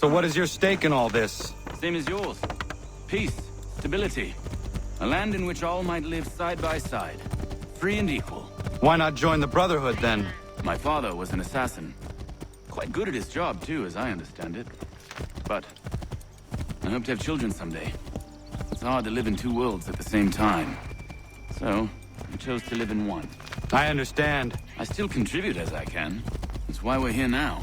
So what is your stake in all this? Same as yours. Peace, stability. A land in which all might live side by side. Free and equal. Why not join the Brotherhood, then? My father was an assassin. Quite good at his job, too, as I understand it. But I hope to have children someday. It's hard to live in two worlds at the same time. So, I chose to live in one. I understand. I still contribute as I can. That's why we're here now.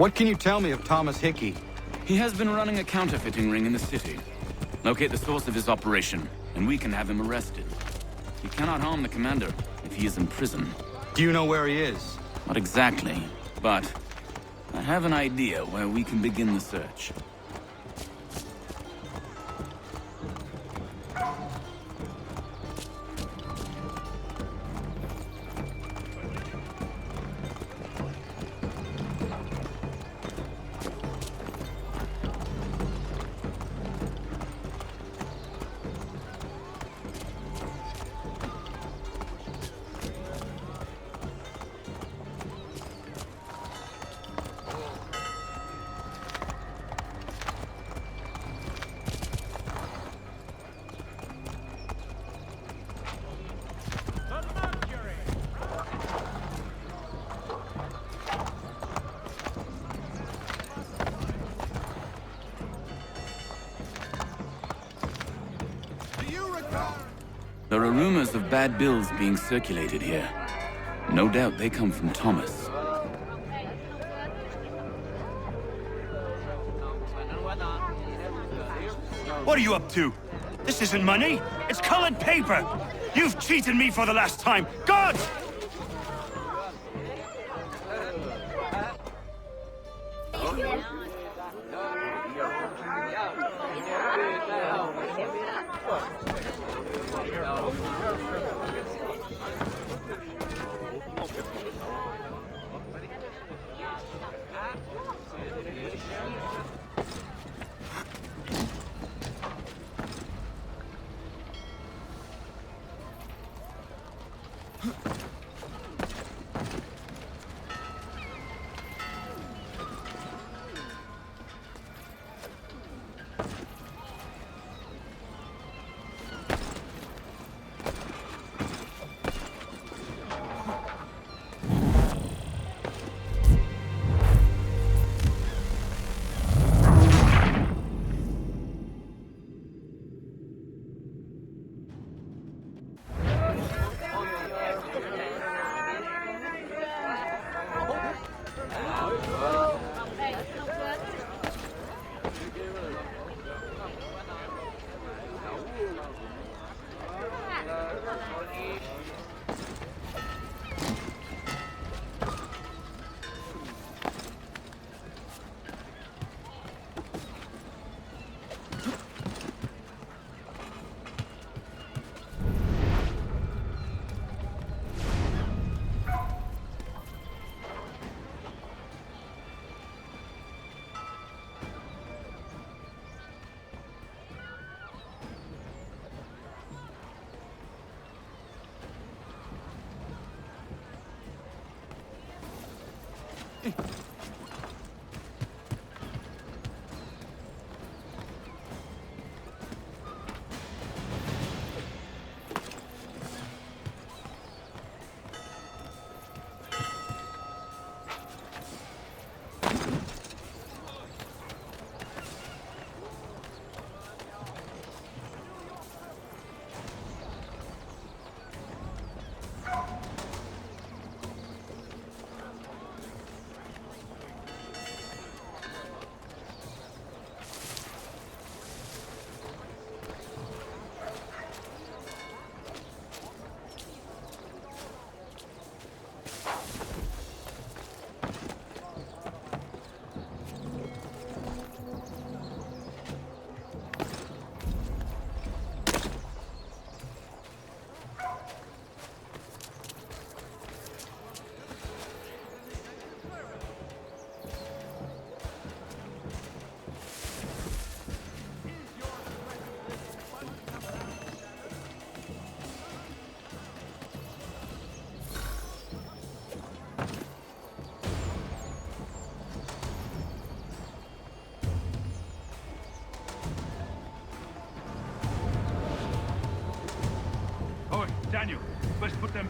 What can you tell me of Thomas Hickey? He has been running a counterfeiting ring in the city. Locate the source of his operation, and we can have him arrested. He cannot harm the commander if he is in prison. Do you know where he is? Not exactly, but I have an idea where we can begin the search. There are rumors of bad bills being circulated here. No doubt they come from Thomas. What are you up to? This isn't money. It's colored paper. You've cheated me for the last time. God!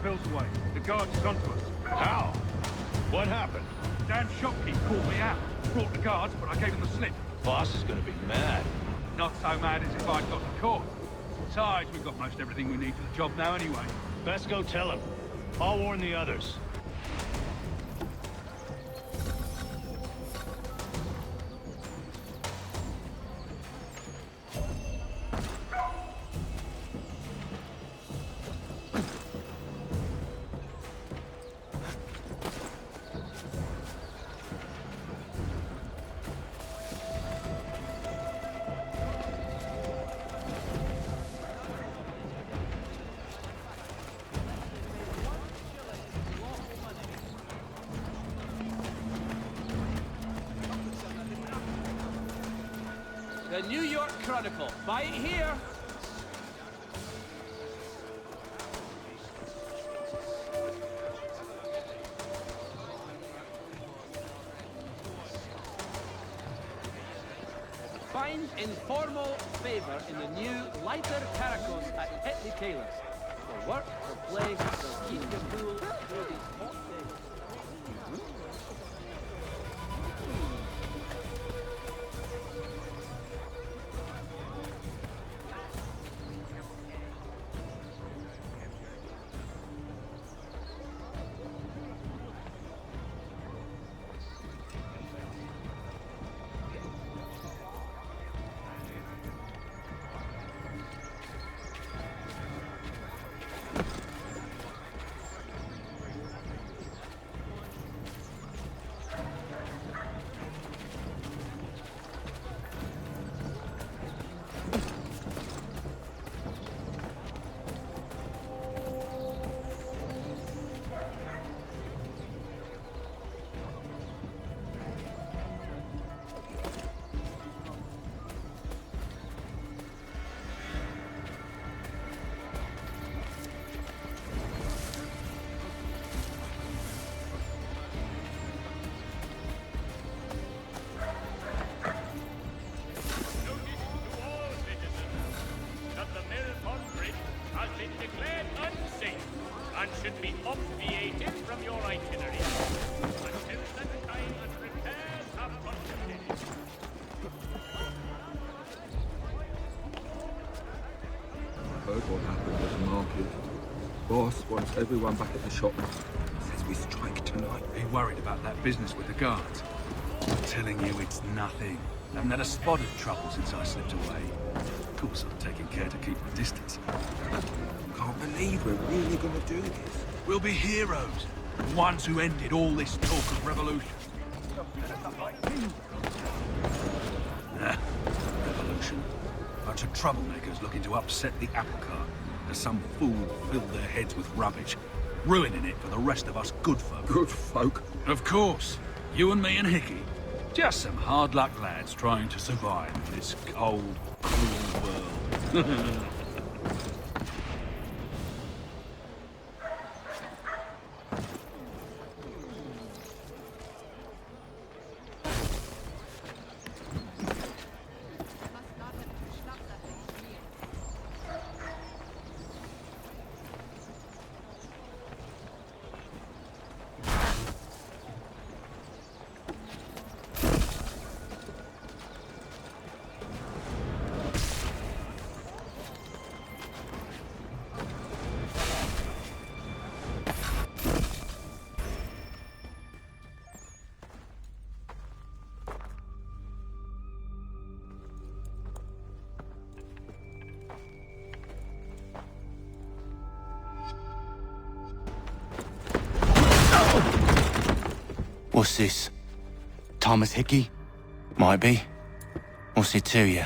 bills away. The guards has gone to us. How? What happened? Dan Shopkeep called me out. Brought the guards, but I gave him the slip. Boss is gonna be mad. Not so mad as if I'd got the caught. Besides, we've got most everything we need for the job now anyway. Best go tell him. I'll warn the others. The New York Chronicle. Buy it here. Find informal favor in the new lighter caracos at Hickey Tailors. For work, for play, they'll keep you cool through these hot days. Should be obviated from your itinerary until such time as repairs have completed. Heard what happened at the market. Boss wants everyone back at the shop. Says we strike tonight. Are you worried about that business with the guards? I'm telling you, it's nothing. I haven't had a spot of trouble since I slipped away. Of course, I'm taking care to keep my distance. Can't believe we're really gonna do this. We'll be heroes. The ones who ended all this talk of revolution. Revolution. Bunch of troublemakers looking to upset the apple cart. As some fool filled their heads with rubbish, ruining it for the rest of us good folk. Good folk? Of course. You and me and Hickey. Just some hard luck lads trying to survive in this cold, cruel world. What's this? Thomas Hickey? Might be. What's it to you?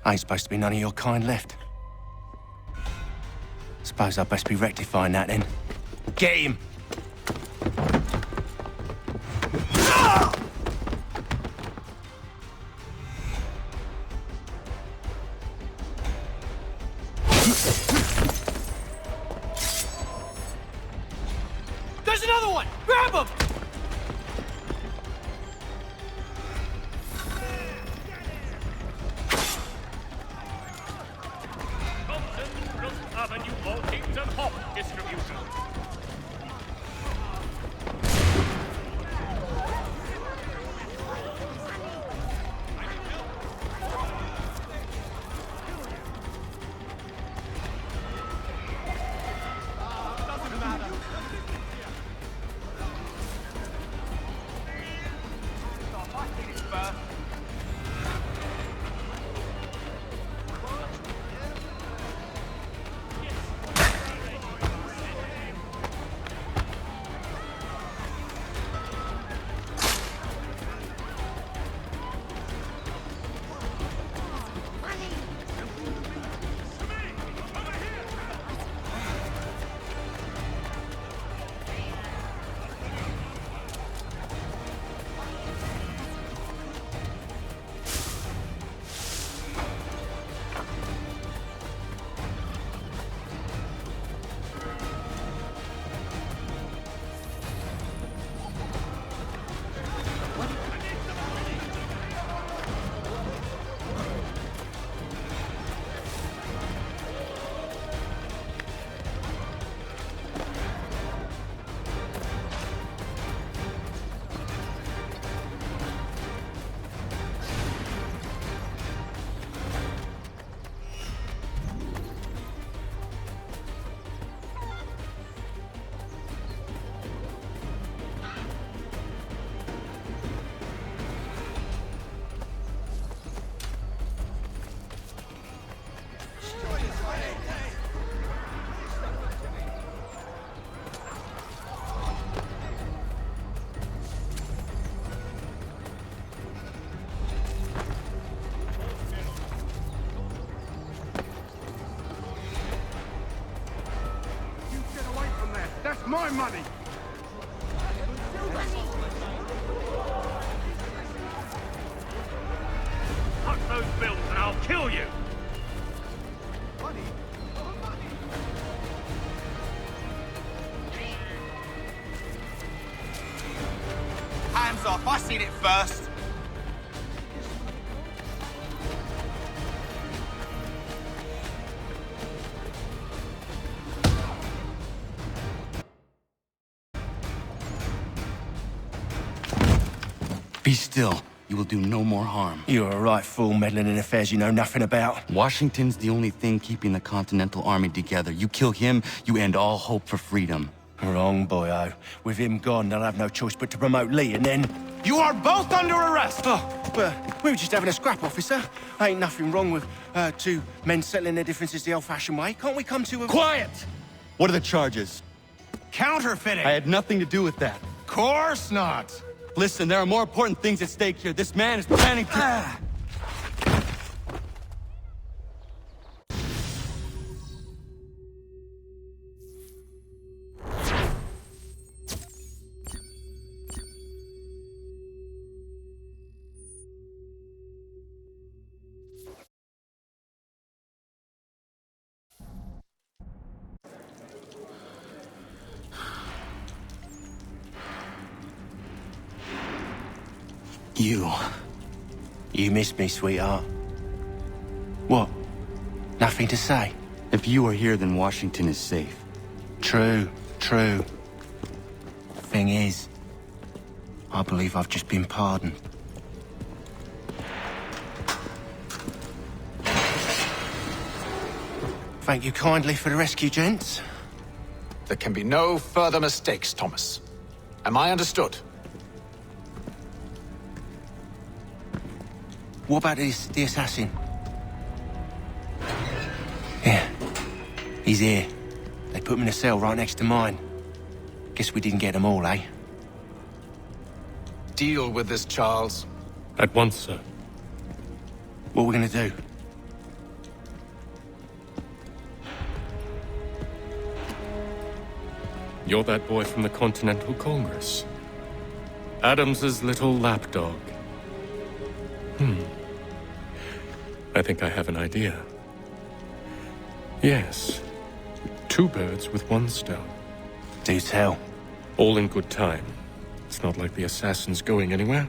Ain't supposed to be none of your kind left. Suppose I'd best be rectifying that then. Get him! There's another one! Grab him! Thompson, look up. My money! Cut those bills and I'll kill you! Hands off, I seen it first. Be still. You will do no more harm. You're a right fool meddling in affairs you know nothing about. Washington's the only thing keeping the Continental Army together. You kill him, you end all hope for freedom. Wrong, boyo. With him gone, they'll have no choice but to promote Lee, and then... You are both under arrest! Oh, well, we were just having a scrap, officer. Ain't nothing wrong with two men settling their differences the old-fashioned way. Can't we come to a... Quiet! What are the charges? Counterfeiting! I had nothing to do with that. Course not! Listen, there are more important things at stake here. This man is planning to... You missed me, sweetheart. What? Nothing to say? If you are here, then Washington is safe. True. Thing is, I believe I've just been pardoned. Thank you kindly for the rescue, gents. There can be no further mistakes, Thomas. Am I understood? What about the assassin? Yeah, he's here. They put him in a cell right next to mine. Guess we didn't get them all, eh? Deal with this, Charles. At once, sir. What are we gonna do? You're that boy from the Continental Congress. Adams's little lapdog. I think I have an idea. Yes. Two birds with one stone. Do tell. All in good time. It's not like the assassin's going anywhere.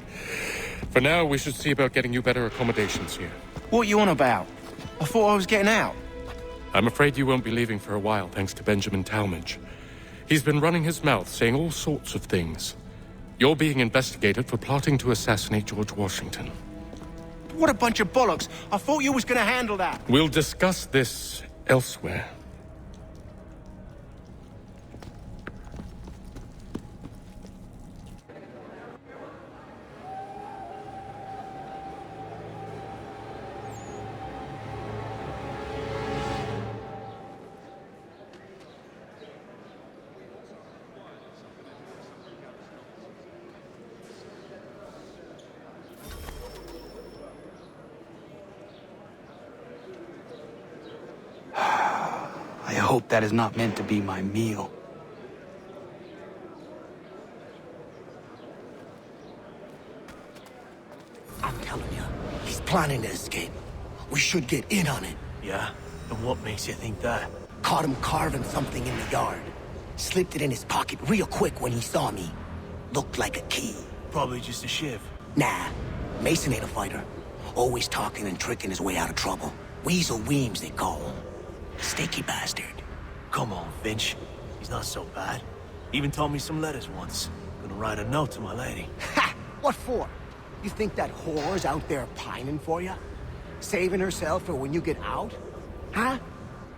For now, we should see about getting you better accommodations here. What are you on about? I thought I was getting out. I'm afraid you won't be leaving for a while, thanks to Benjamin Talmadge. He's been running his mouth, saying all sorts of things. You're being investigated for plotting to assassinate George Washington. What a bunch of bollocks. I thought you was gonna handle that. We'll discuss this elsewhere. I hope that is not meant to be my meal. I'm telling you, he's planning to escape. We should get in on it. Yeah? And what makes you think that? Caught him carving something in the yard. Slipped it in his pocket real quick when he saw me. Looked like a key. Probably just a shiv. Nah, Mason ain't a fighter. Always talking and tricking his way out of trouble. Weasel Weems, they call him. Stinky bastard. Come on, Finch. He's not so bad. Even told me some letters once. Gonna write a note to my lady. Ha! What for? You think that whore's out there pining for you? Saving herself for when you get out? Huh?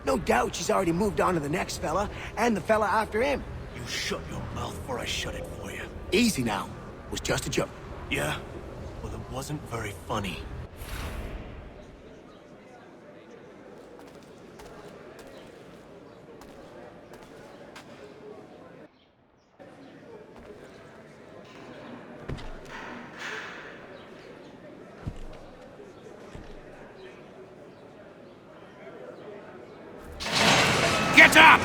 No doubt she's already moved on to the next fella, and the fella after him. You shut your mouth before I shut it for you. Easy now. Was just a joke. Yeah? Well, it wasn't very funny. Get up!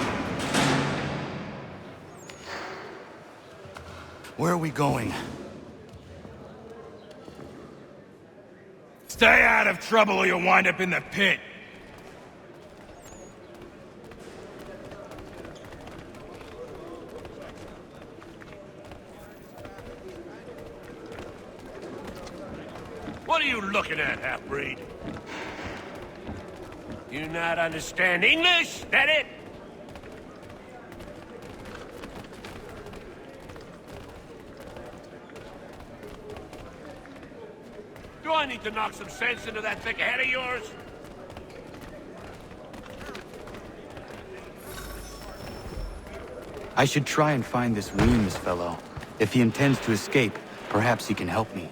Where are we going? Stay out of trouble or you'll wind up in the pit. What are you looking at, half-breed? You not understand English? That it? Do I need to knock some sense into that thick head of yours? I should try and find this Weems fellow. If he intends to escape, perhaps he can help me.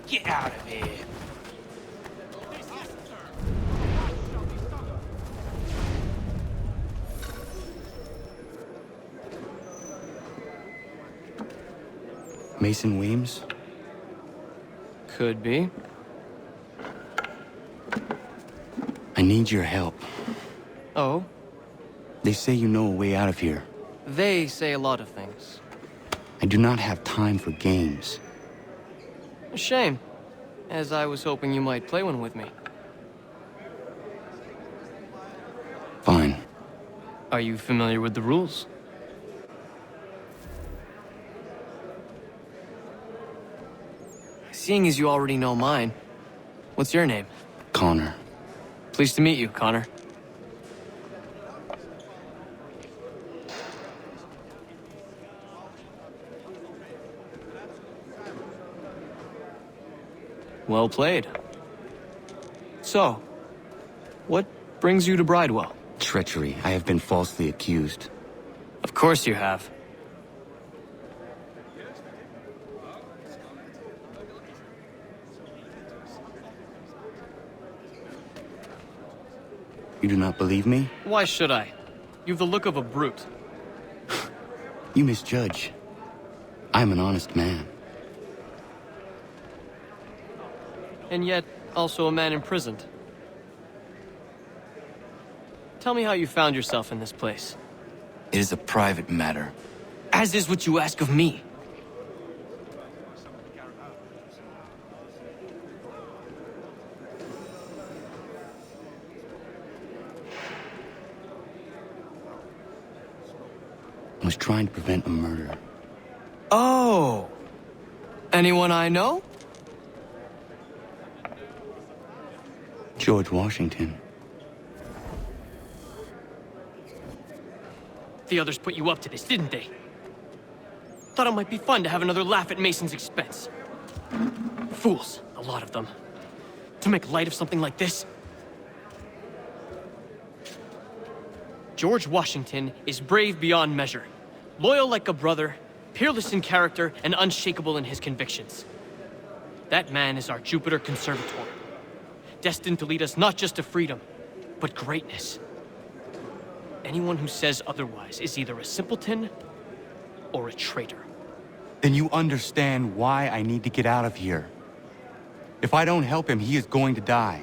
Get out of here. Mason Weems? Could be. I need your help. Oh? They say you know a way out of here. They say a lot of things. I do not have time for games. A shame, as I was hoping you might play one with me. Fine. Are you familiar with the rules? Seeing as you already know mine, what's your name? Connor. Pleased to meet you, Connor. Well played. So, what brings you to Bridewell? Treachery. I have been falsely accused. Of course you have. You do not believe me? Why should I? You've the look of a brute. You misjudge. I'm an honest man. And yet, also a man imprisoned. Tell me how you found yourself in this place. It is a private matter. As is what you ask of me. I was trying to prevent a murder. Oh! Anyone I know? George Washington. The others put you up to this, didn't they? Thought it might be fun to have another laugh at Mason's expense. Fools, a lot of them. To make light of something like this. George Washington is brave beyond measure, loyal like a brother, peerless in character, and unshakable in his convictions. That man is our Jupiter Conservator, destined to lead us not just to freedom, but greatness. Anyone who says otherwise is either a simpleton or a traitor. Then you understand why I need to get out of here. If I don't help him, he is going to die.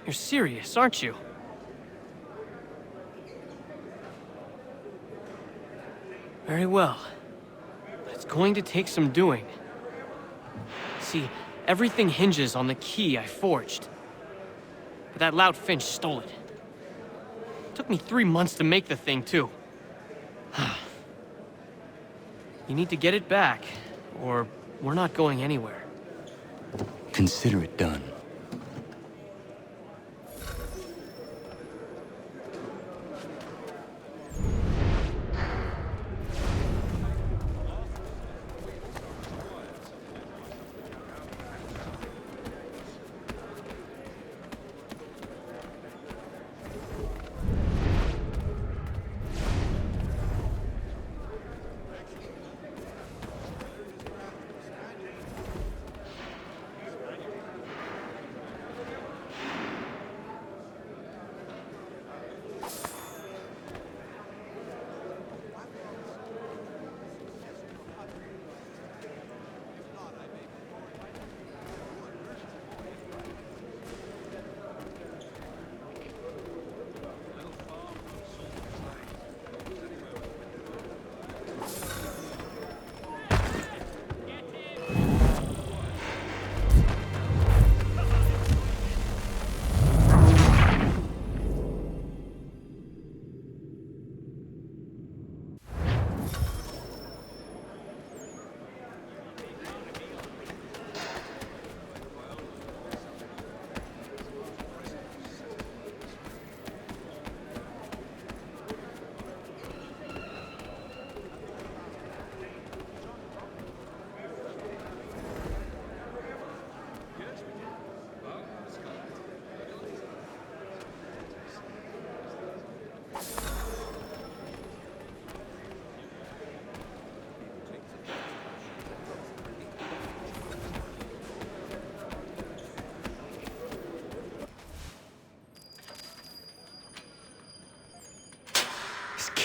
You're serious, aren't you? Very well. But it's going to take some doing. See, everything hinges on the key I forged. But that lout Finch stole it. Took me 3 months to make the thing, too. You need to get it back, or we're not going anywhere. Consider it done.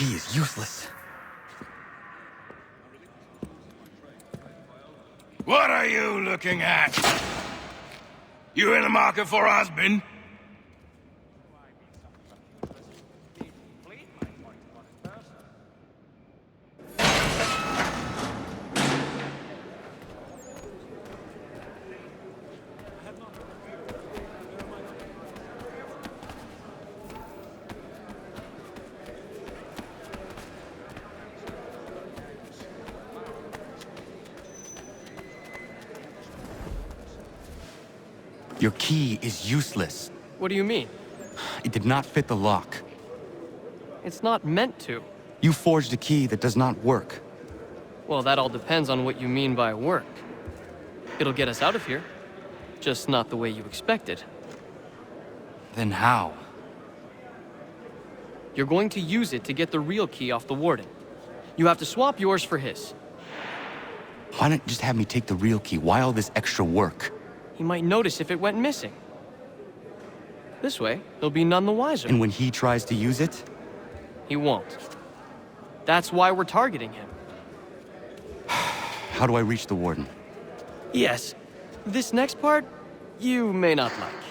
key is useless. What are you looking at? You in the market for a husband? Your key is useless. What do you mean? It did not fit the lock. It's not meant to. You forged a key that does not work. Well, that all depends on what you mean by work. It'll get us out of here. Just not the way you expected. Then how? You're going to use it to get the real key off the warden. You have to swap yours for his. Why not just have me take the real key? Why all this extra work? He might notice if it went missing. This way, he'll be none the wiser. And when he tries to use it? He won't. That's why we're targeting him. How do I reach the warden? Yes. This next part, you may not like.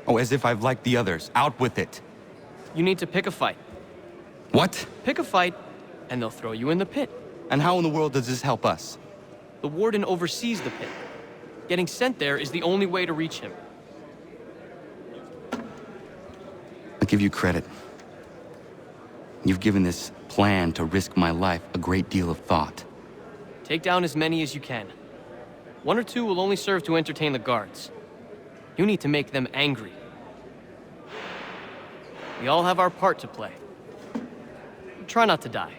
Oh, as if I've liked the others. Out with it. You need to pick a fight. What? Pick a fight, and they'll throw you in the pit. And how in the world does this help us? The warden oversees the pit. Getting sent there is the only way to reach him. I'll give you credit. You've given this plan to risk my life a great deal of thought. Take down as many as you can. 1 or 2 will only serve to entertain the guards. You need to make them angry. We all have our part to play. Try not to die.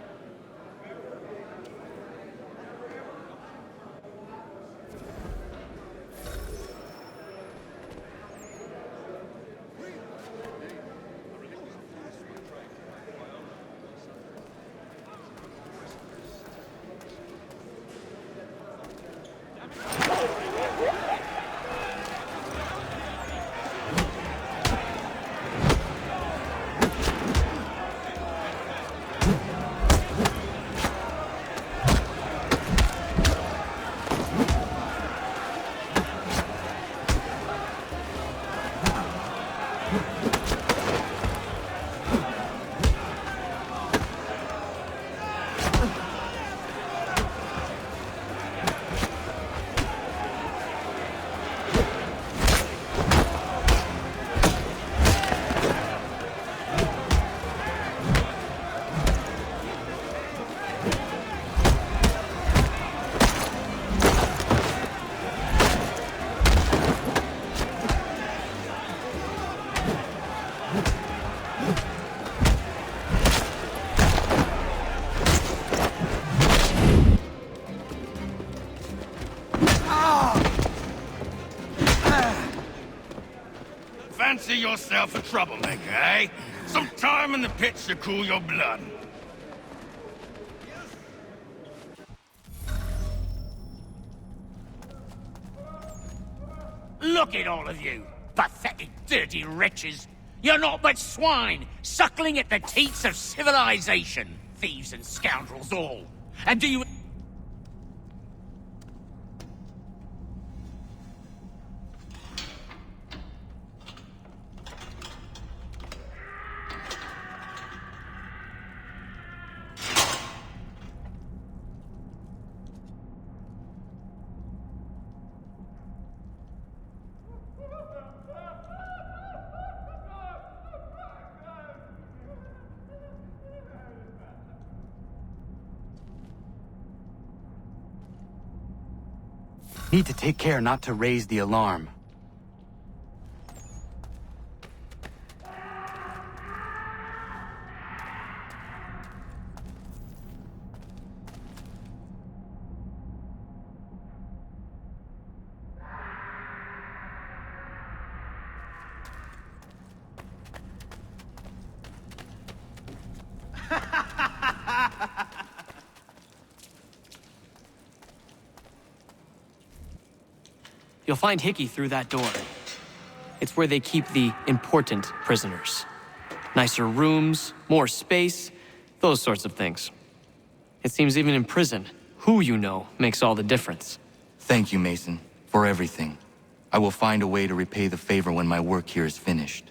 Fancy yourself a troublemaker, eh? Some time in the pits to cool your blood. Look at all of you, pathetic, dirty wretches. You're not but swine, suckling at the teats of civilization. Thieves and scoundrels all. And do you... Need to take care not to raise the alarm. You'll find Hickey through that door. It's where they keep the important prisoners. Nicer rooms, more space, Those sorts of things. It seems even in prison, who you know makes all the difference. Thank you, Mason, for everything. I will find a way to repay the favor when my work here is finished.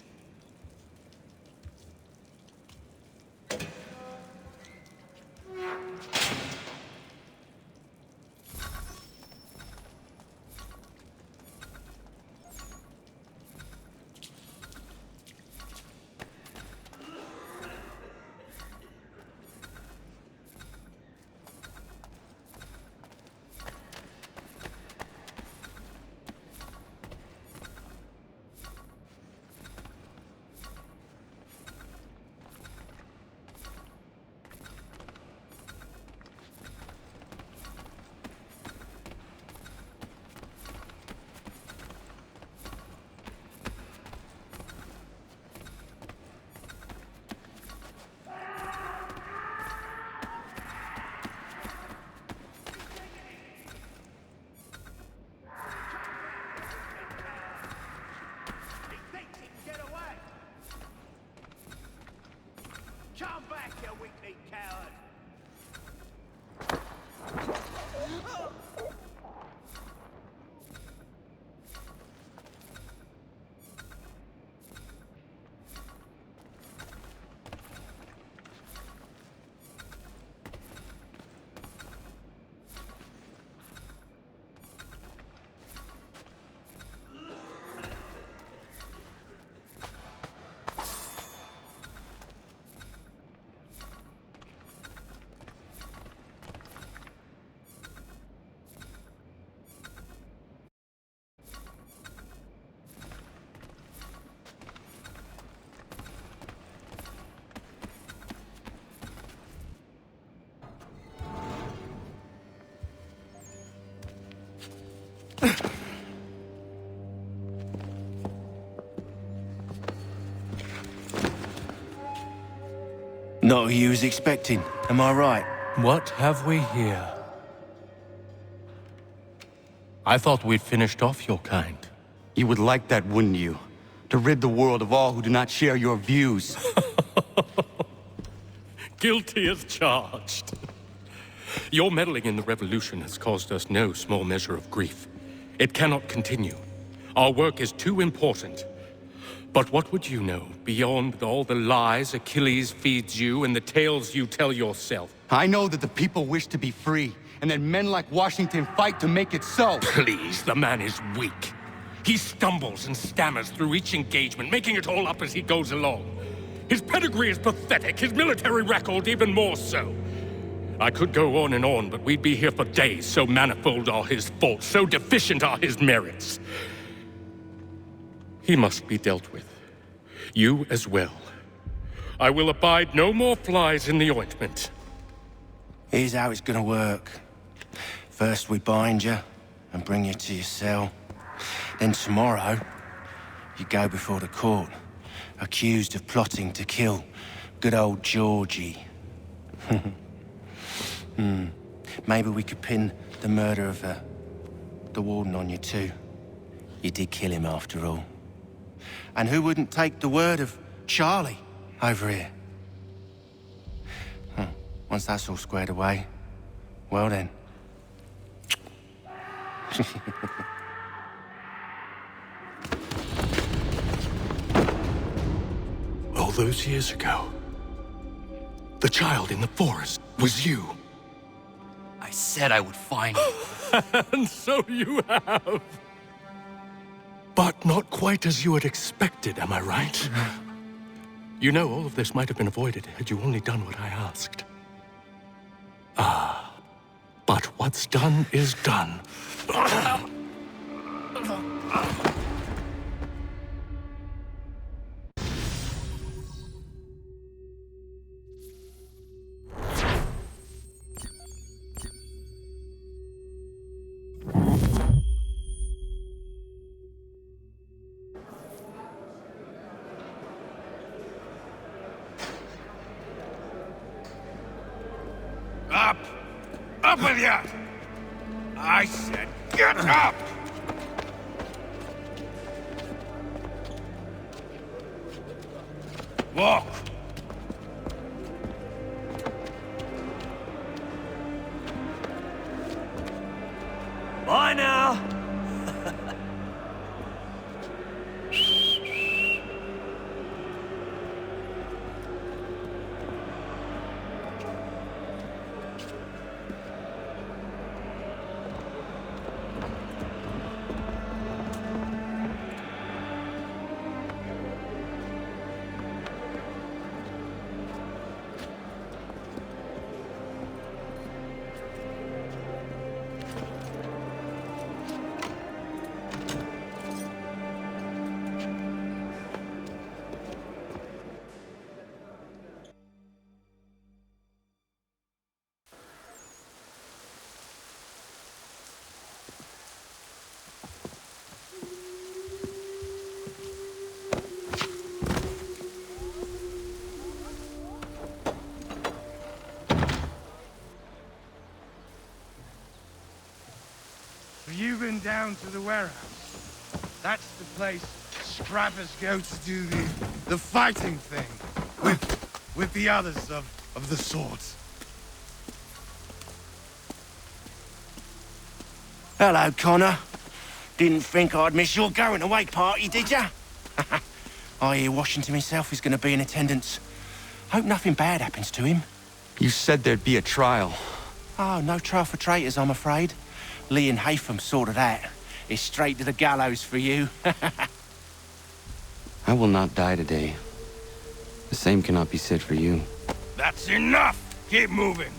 Come back, you weakling coward! Not who you was expecting, am I right? What have we here? I thought we'd finished off your kind. You would like that, wouldn't you? To rid the world of all who do not share your views. Guilty as charged. Your meddling in the revolution has caused us no small measure of grief. It cannot continue. Our work is too important. But what would you know beyond all the lies Achilles feeds you and the tales you tell yourself? I know that the people wish to be free, and that men like Washington fight to make it so. Please, the man is weak. He stumbles and stammers through each engagement, making it all up as he goes along. His pedigree is pathetic, his military record even more so. I could go on and on, but we'd be here for days, so manifold are his faults, so deficient are his merits. He must be dealt with. You as well. I will abide no more flies in the ointment. Here's how it's gonna work. First we bind you and bring you to your cell. Then tomorrow, you go before the court, accused of plotting to kill good old Georgie. Maybe we could pin the murder of the warden on you too. You did kill him after all. And who wouldn't take the word of Charlie over here? Once that's all squared away, well then. All those years ago, the child in the forest was you. I said I would find you. And so you have. But not quite as you had expected, am I right? You know, all of this might have been avoided had you only done what I asked. But what's done is done. Up! Up with you! I said get up! Walk! down to the warehouse. That's the place scrappers go to do the fighting thing. With the others of the swords. Hello, Connor. Didn't think I'd miss your going-away party, did ya? I hear Washington himself is going to be in attendance. Hope nothing bad happens to him. You said there'd be a trial. Oh, no trial for traitors, I'm afraid. Lee and Haytham sorted that. It's straight to the gallows for you. I will not die today. The same cannot be said for you. That's enough! Keep moving!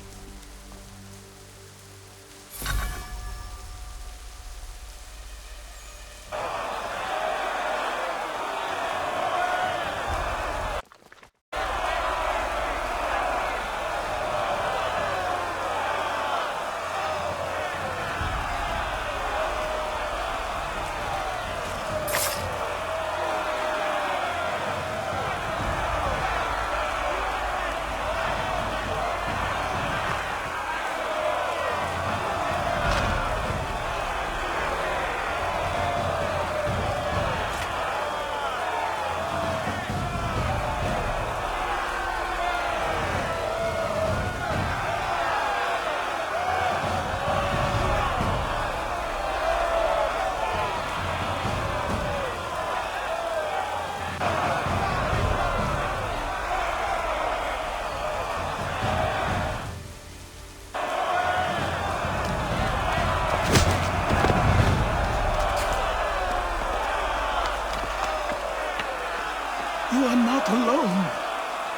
You are not alone.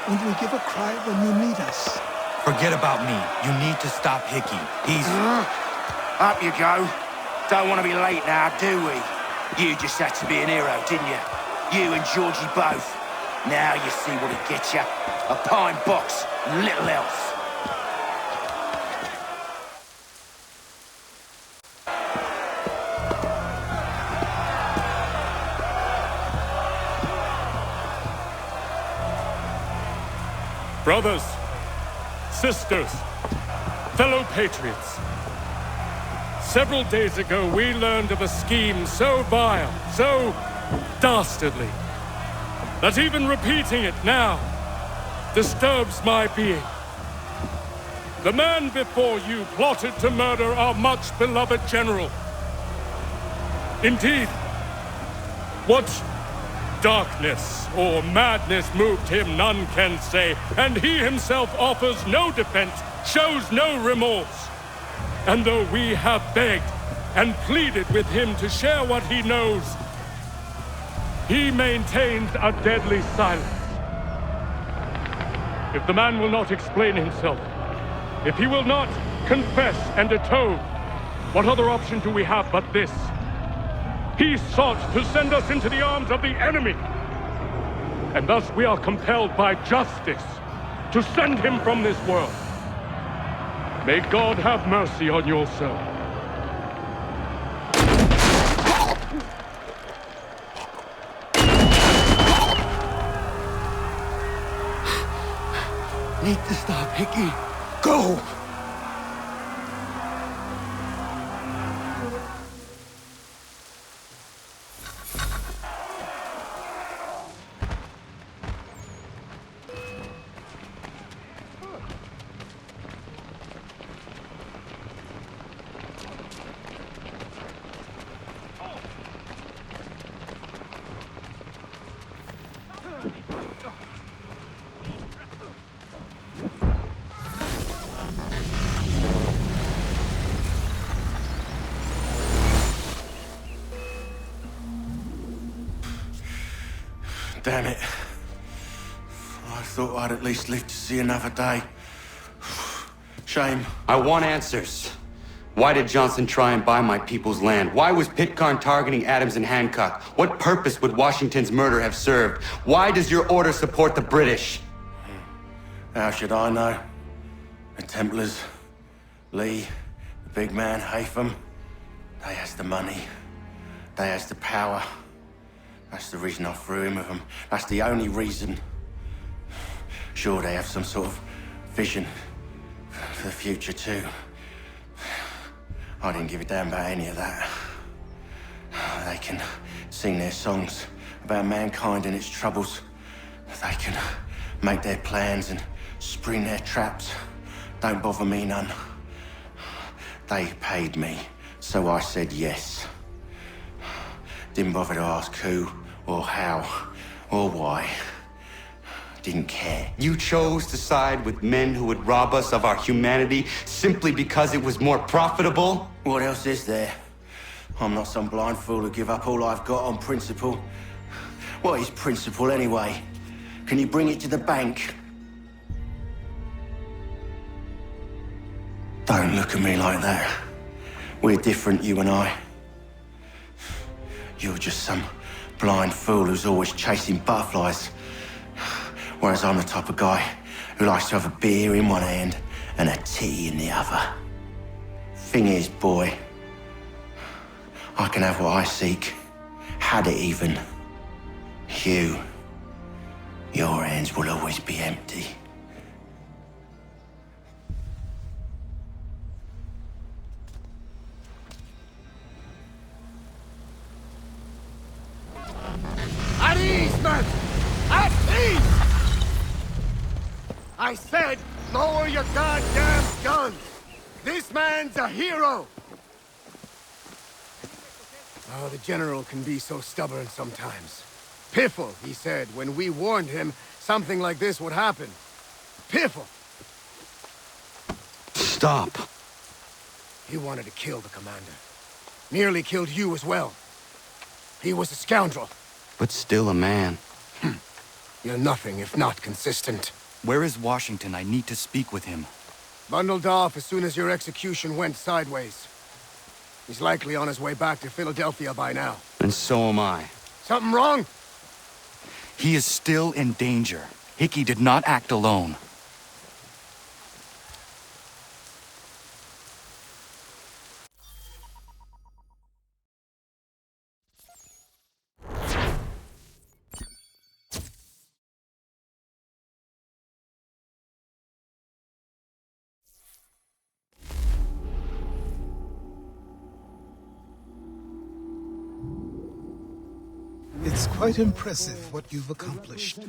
Only give a cry when you need us. Forget about me. You need to stop Hickey. He's... Up you go. Don't want to be late now, do we? You just had to be an hero, didn't you? You and Georgie both. Now you see what it gets you. A pine box, little else. Brothers, sisters, fellow patriots. Several days ago, we learned of a scheme so vile, so dastardly, that even repeating it now disturbs my being. The man before you plotted to murder our much-beloved general. Indeed, what darkness or madness moved him, none can say, and he himself offers no defense, shows no remorse. And though we have begged and pleaded with him to share what he knows, he maintains a deadly silence. If the man will not explain himself, if he will not confess and atone, what other option do we have but this? He sought to send us into the arms of the enemy. And thus we are compelled by justice to send him from this world. May God have mercy on your soul. Need to stop, Hickey. Go! Damn it. I thought I'd at least live to see another day. Shame. I want answers. Why did Johnson try and buy my people's land? Why was Pitcairn targeting Adams and Hancock? What purpose would Washington's murder have served? Why does your order support the British? How should I know? The Templars, Lee, the big man, Haytham, they has the money. They has the power. That's the reason I threw in with them. That's the only reason. Sure, they have some sort of vision for the future, too. I didn't give a damn about any of that. They can sing their songs about mankind and its troubles. They can make their plans and spring their traps. Don't bother me none. They paid me, so I said yes. Didn't bother to ask who, or how, or why. Didn't care. You chose to side with men who would rob us of our humanity simply because it was more profitable? What else is there? I'm not some blind fool who give up all I've got on principle. What is principle anyway? Can you bring it to the bank? Don't look at me like that. We're different, you and I. You're just some blind fool who's always chasing butterflies. Whereas I'm the type of guy who likes to have a beer in one hand and a tea in the other. Thing is, boy, I can have what I seek. Had it even. Your hands will always be empty. At ease, men! At ease! I said, lower your goddamn guns! This man's a hero! Oh, the General can be so stubborn sometimes. Piffle, he said, when we warned him something like this would happen. Piffle! Stop. He wanted to kill the commander. Nearly killed you as well. He was a scoundrel. But still a man. You're nothing if not consistent. Where is Washington? I need to speak with him. Bundled off as soon as your execution went sideways. He's likely on his way back to Philadelphia by now. And so am I. Something wrong? He is still in danger. Hickey did not act alone. It's quite impressive what you've accomplished.